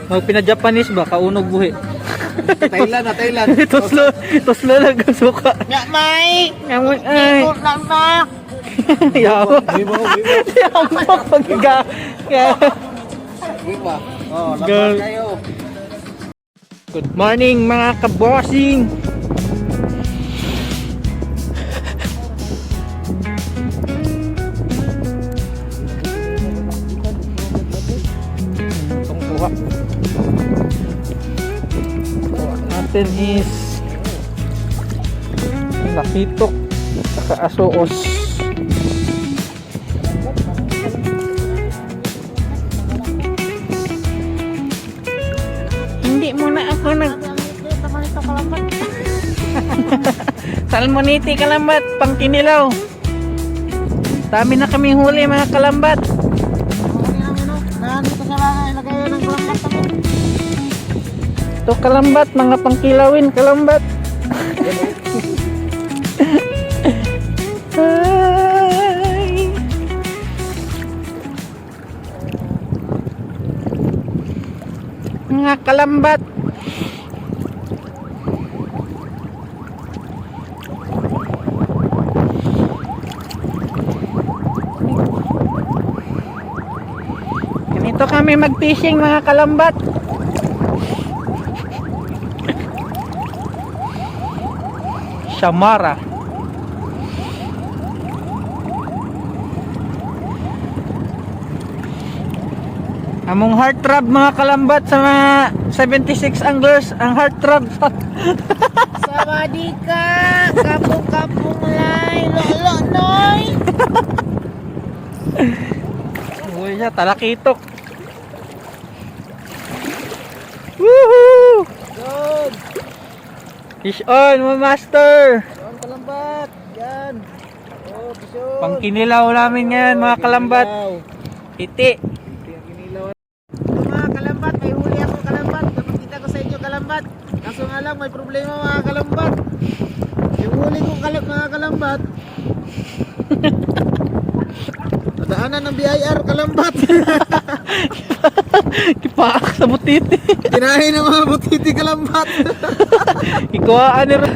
Pina-Japanese ba? Kaunog buhi. Thailand. Toslo lang ang suka. Nga may! Ngayon ay. Ikot lang na! Yawa. Yawa pagka. Viva. Oh, Girl. laban kayo. Good morning mga kabossing. Itong kuha. Kuha natin is lakitok saka asuos. Hindi muna ako Salmoniti kalambat, pang kinilaw. Dami na kaming huli mga kalambat. Ito kalambat, mga pangkilawin kalambat. Ay. Mga kalambat. Ganito kami mag-fishing mga kalambat. Samara. Among heart trap mga kalambat sa mga 76 anglers, ang heart trap. Sawadika! Kapong-kapong lay! Lolo noy! Uy siya, talakitok. Woohoo! Good. Fish on, mga master. Yan, kalambat. Yan. Oh, pisyon. Pangkinilaw namin ngayon mga kalambat. Iti. Mga kalambat, may huli ako kalambat. Kapagkita ko sa inyo kalambat. Kaso nga lang, may problema mga kalambat. Yung huli kong mga kalambat. Nadaanan ng BIR kalambat. Kipaak sa butiti. Kinahin ng mga butiti kalambat. Ikuhaan nila.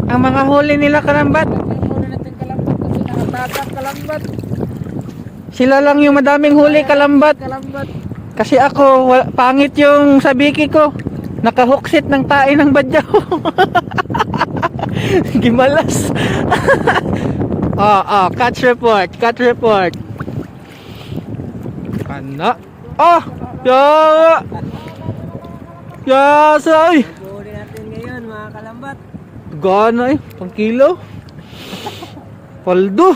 Ang mga huli nila kalambat. Huli natin kalambat kasi nakatatak kalambat. Sila lang yung madaming huli kalambat. Kalambat. Kasi ako, pangit yung sabiki ko. Nakahuksit ng tae ng badyaw. Gimalas. Catch report. Ano? Oh! Yawa! Yasay! Huli natin ngayon mga kalambat. Gana eh. Pang kilo. Paldo.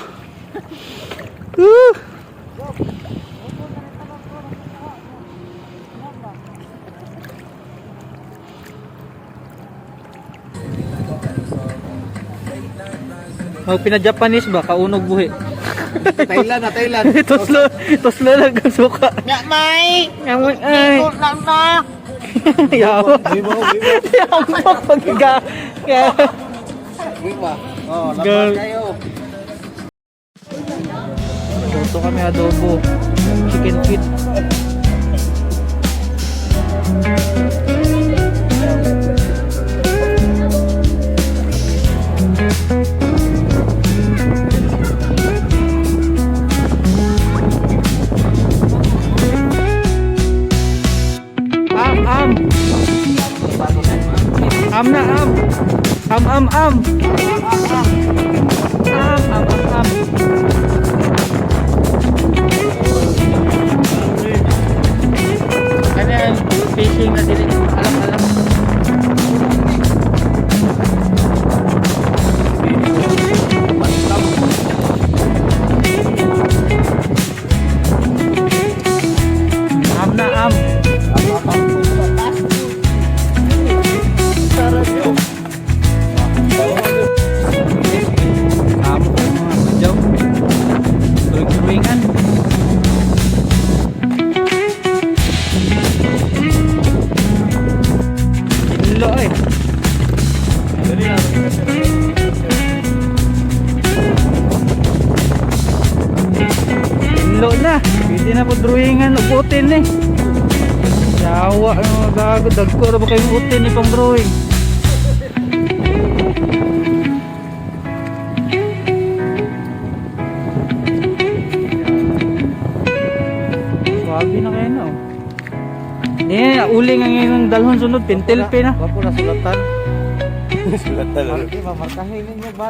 Pina-Japanese ba? Kaunog buhi. Thailand. Toslo lang ang suka. Nga may! Ngayon ay. Ikot lang na! Yawa. Viva. Yawa pagka. Viva. Oh, Girl. laban kayo. Luto kami adobo. Chicken feet. Am na am. Am. Kanya fishing na din. Alam. Am na am. Pwede na po drawingan o putin eh. Yawa ang mga gago. Dagko na ba kayong putin eh pang drawing? Swabe na kayo na oh. Eh, uli nga ngayon ng dalhon sunod. Pintilpe na. Wapo na sulatan. Sulat talaga. Markahin ninyo ba?